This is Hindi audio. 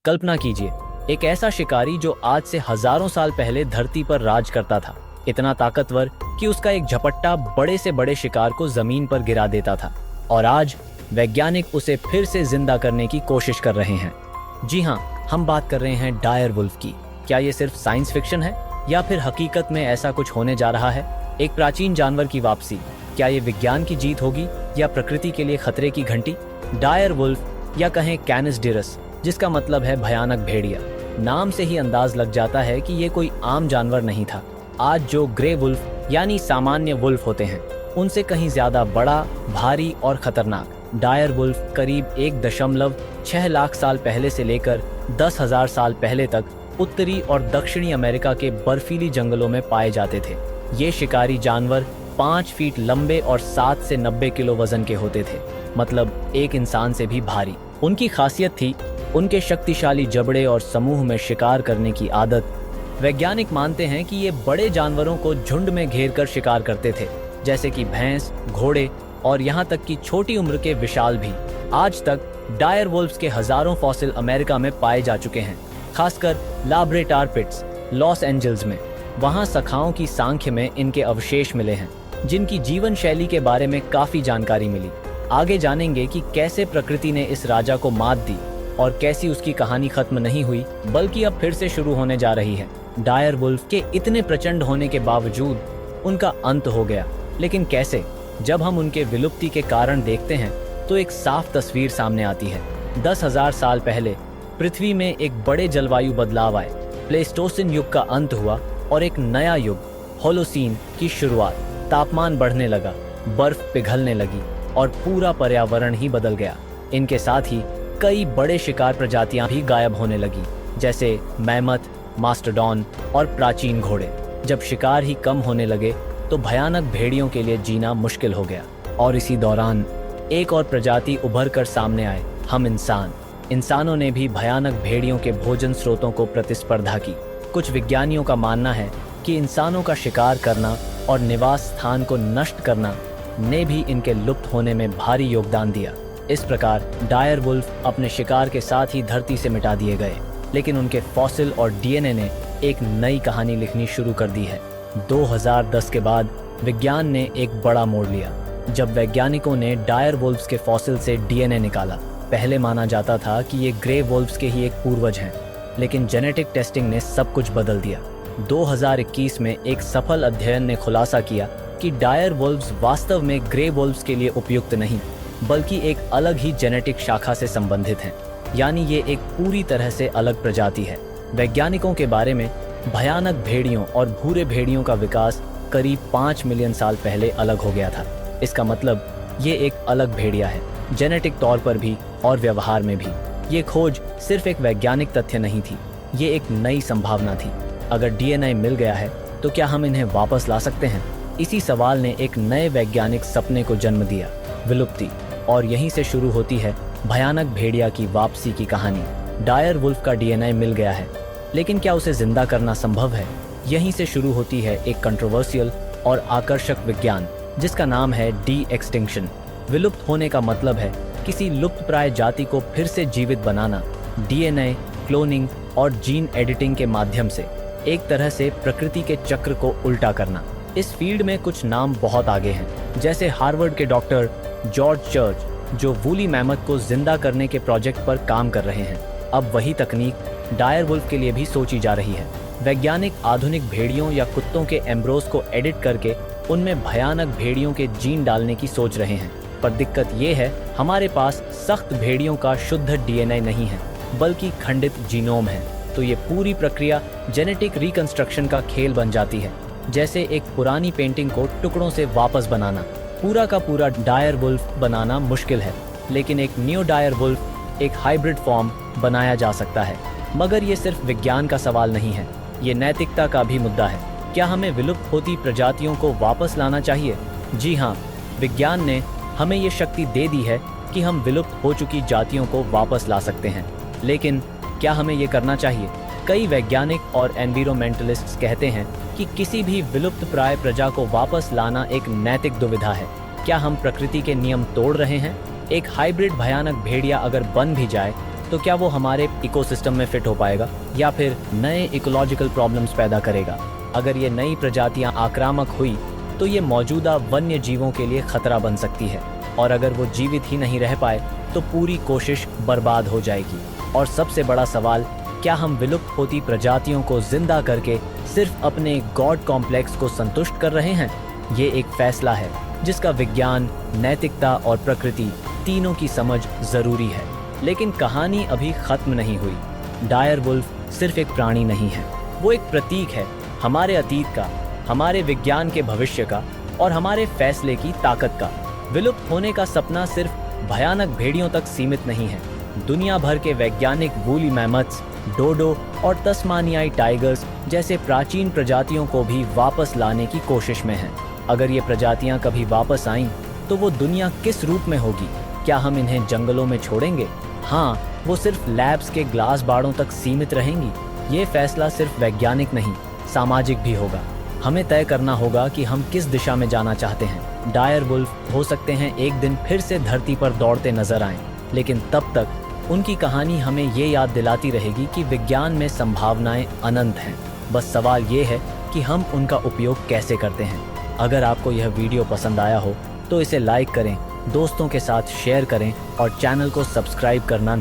कल्पना कीजिए, एक ऐसा शिकारी जो आज से हजारों साल पहले धरती पर राज करता था, इतना ताकतवर कि उसका एक झपट्टा बड़े से बड़े शिकार को जमीन पर गिरा देता था। और आज वैज्ञानिक उसे फिर से जिंदा करने की कोशिश कर रहे हैं। जी हाँ, हम बात कर रहे हैं डायर वुल्फ की। क्या ये सिर्फ साइंस फिक्शन है या फिर हकीकत में ऐसा कुछ होने जा रहा है? एक प्राचीन जानवर की वापसी, क्या ये विज्ञान की जीत होगी या प्रकृति के लिए खतरे की घंटी? डायर वुल्फ या कहें कैनिस डिरस, जिसका मतलब है भयानक भेड़िया, नाम से ही अंदाज लग जाता है कि ये कोई आम जानवर नहीं था। आज जो ग्रे वुल्फ यानी सामान्य वुल्फ होते हैं, उनसे कहीं ज्यादा बड़ा, भारी और खतरनाक डायर वुल्फ करीब 1.6 लाख साल पहले से लेकर 10,000 साल पहले तक उत्तरी और दक्षिणी अमेरिका के बर्फीली जंगलों में पाए जाते थे। ये शिकारी जानवर 5 फीट लंबे और 7 से 90 किलो वजन के होते थे, मतलब एक इंसान से भी भारी। उनकी खासियत थी उनके शक्तिशाली जबड़े और समूह में शिकार करने की आदत। वैज्ञानिक मानते हैं कि ये बड़े जानवरों को झुंड में घेर कर शिकार करते थे, जैसे कि भैंस, घोड़े और यहाँ तक कि छोटी उम्र के विशाल भी। आज तक डायर वुल्फ्स के हजारों फॉसिल अमेरिका में पाए जा चुके हैं, खासकर लाब्रेटार पिट्स, लॉस एंजल्स में। वहाँ शाखाओं की सांख्य में इनके अवशेष मिले हैं, जिनकी जीवन शैली के बारे में काफी जानकारी मिली। आगे जानेंगे कि कैसे प्रकृति ने इस राजा को मात दी और कैसी उसकी कहानी खत्म नहीं हुई, बल्कि अब फिर से शुरू होने जा रही है। डायर वुल्फ के इतने प्रचंड होने के बावजूद उनका अंत हो गया, लेकिन कैसे? जब हम उनके विलुप्ति के कारण देखते हैं तो एक साफ तस्वीर सामने आती है। 10,000 साल पहले पृथ्वी में एक बड़े जलवायु बदलाव आए, प्लेस्टोसिन युग का अंत हुआ और एक नया युग, होलोसीन की शुरुआत। तापमान बढ़ने लगा, बर्फ पिघलने लगी और पूरा पर्यावरण ही बदल गया। इनके साथ ही कई बड़े शिकार प्रजातियां भी गायब होने लगी, जैसे मैमथ, मास्टरडॉन और प्राचीन घोड़े। जब शिकार ही कम होने लगे तो भयानक भेड़ियों के लिए जीना मुश्किल हो गया। और इसी दौरान एक और प्रजाति उभर कर सामने आए, हम इंसान। इंसानों ने भी भयानक भेड़ियों के भोजन स्रोतों को प्रतिस्पर्धा की। कुछ विज्ञानियों का मानना है कि इंसानों का शिकार करना और निवास स्थान को नष्ट करना ने भी इनके लुप्त होने में भारी योगदान दिया। इस प्रकार डायर वुल्फ अपने शिकार के साथ ही धरती से मिटा दिए गए, लेकिन उनके फॉसिल और डीएनए ने एक नई कहानी लिखनी शुरू कर दी है। 2010 के बाद विज्ञान ने एक बड़ा मोड़ लिया, जब वैज्ञानिकों ने डायर वुल्फ्स के फॉसिल से डीएनए निकाला। पहले माना जाता था कि ये ग्रे वुल्फ्स के ही एक पूर्वज हैं, लेकिन जेनेटिक टेस्टिंग ने सब कुछ बदल दिया। 2021 में एक सफल अध्ययन ने खुलासा किया कि डायर वुल्फ्स वास्तव में ग्रे वुल्फ्स के लिए उपयुक्त नहीं, बल्कि एक अलग ही जेनेटिक शाखा से संबंधित हैं। यानी ये एक पूरी तरह से अलग प्रजाति है। वैज्ञानिकों के बारे में भयानक भेड़ियों और भूरे भेड़ियों का विकास करीब 5 मिलियन साल पहले अलग हो गया था। इसका मतलब ये एक अलग भेड़िया है, जेनेटिक तौर पर भी और व्यवहार में भी। ये खोज सिर्फ एक वैज्ञानिक तथ्य नहीं थी, ये एक नई संभावना थी। अगर डीएनए मिल गया है तो क्या हम इन्हें वापस ला सकते हैं? इसी सवाल ने एक नए वैज्ञानिक सपने को जन्म दिया, विलुप्ति। और यहीं से शुरू होती है भयानक भेड़िया की वापसी की कहानी। डायर वुल्फ का डीएनए मिल गया है, लेकिन क्या उसे जिंदा करना संभव है? यहीं से शुरू होती है एक कंट्रोवर्शियल और आकर्षक विज्ञान, जिसका नाम है डी एक्सटिंक्शन। विलुप्त होने का मतलब है किसी लुप्तप्राय जाति को फिर से जीवित बनाना, डीएनए, क्लोनिंग और जीन एडिटिंग के माध्यम से। एक तरह से प्रकृति के चक्र को उल्टा करना। इस फील्ड में कुछ नाम बहुत आगे हैं, जैसे हार्वर्ड के डॉक्टर जॉर्ज चर्च, जो वूली मैमथ को जिंदा करने के प्रोजेक्ट पर काम कर रहे हैं। अब वही तकनीक डायर वुल्फ के लिए भी सोची जा रही है। वैज्ञानिक आधुनिक भेड़ियों या कुत्तों के एम्ब्रोस को एडिट करके उनमें भयानक भेड़ियों के जीन डालने की सोच रहे हैं। पर दिक्कत ये है, हमारे पास सख्त भेड़ियों का शुद्ध डीएनए नहीं है, बल्कि खंडित जीनोम है। तो ये पूरी प्रक्रिया जेनेटिक रिकंस्ट्रक्शन का खेल बन जाती है, जैसे एक पुरानी पेंटिंग को टुकड़ों से वापस बनाना। पूरा का पूरा डायर वुल्फ बनाना मुश्किल है, लेकिन एक न्यू डायर वुल्फ, एक हाइब्रिड फॉर्म बनाया जा सकता है। मगर ये सिर्फ विज्ञान का सवाल नहीं है, ये नैतिकता का भी मुद्दा है। क्या हमें विलुप्त होती प्रजातियों को वापस लाना चाहिए? जी हाँ, विज्ञान ने हमें ये शक्ति दे दी है कि हम विलुप्त हो चुकी जातियों को वापस ला सकते हैं। लेकिन क्या हमें ये करना चाहिए? कई वैज्ञानिक और एनवायरमेंटलिस्ट्स कहते हैं कि किसी भी विलुप्त प्राय प्रजा को वापस लाना एक नैतिक दुविधा है। क्या हम प्रकृति के नियम तोड़ रहे हैं? एक हाइब्रिड भयानक भेड़िया अगर बन भी जाए तो क्या वो हमारे इकोसिस्टम में फिट हो पाएगा या फिर नए इकोलॉजिकल प्रॉब्लम्स पैदा करेगा? अगर ये नई प्रजातियां आक्रामक हुई तो ये मौजूदा वन्य जीवों के लिए खतरा बन सकती है, और अगर वो जीवित ही नहीं रह पाए तो पूरी कोशिश बर्बाद हो जाएगी। और सबसे बड़ा सवाल, क्या हम विलुप्त होती प्रजातियों को जिंदा करके सिर्फ अपने गॉड कॉम्प्लेक्स को संतुष्ट कर रहे हैं? ये एक फैसला है जिसका विज्ञान, नैतिकता और प्रकृति तीनों की समझ जरूरी है। लेकिन कहानी अभी खत्म नहीं हुई। डायर वुल्फ सिर्फ एक प्राणी नहीं है, वो एक प्रतीक है हमारे अतीत का, हमारे विज्ञान के भविष्य का और हमारे फैसले की ताकत का। विलुप्त होने का सपना सिर्फ भयानक भेड़ियों तक सीमित नहीं है। दुनिया भर के वैज्ञानिक वूली मैमथ्स, डोडो और तस्मानियाई टाइगर्स जैसे प्राचीन प्रजातियों को भी वापस लाने की कोशिश में हैं। अगर ये प्रजातियां कभी वापस आईं तो वो दुनिया किस रूप में होगी? क्या हम इन्हें जंगलों में छोड़ेंगे? हाँ, वो सिर्फ लैब्स के ग्लास बाड़ों तक सीमित रहेंगी। ये फैसला सिर्फ वैज्ञानिक नहीं, सामाजिक भी होगा। हमें तय करना होगा कि हम किस दिशा में जाना चाहते हैं। डायर वुल्फ हो सकते हैं एक दिन फिर से धरती पर दौड़ते नजर आएं, लेकिन तब तक उनकी कहानी हमें ये याद दिलाती रहेगी कि विज्ञान में संभावनाएं अनंत हैं। बस सवाल ये है कि हम उनका उपयोग कैसे करते हैं। अगर आपको यह वीडियो पसंद आया हो तो इसे लाइक करें, दोस्तों के साथ शेयर करें और चैनल को सब्सक्राइब करना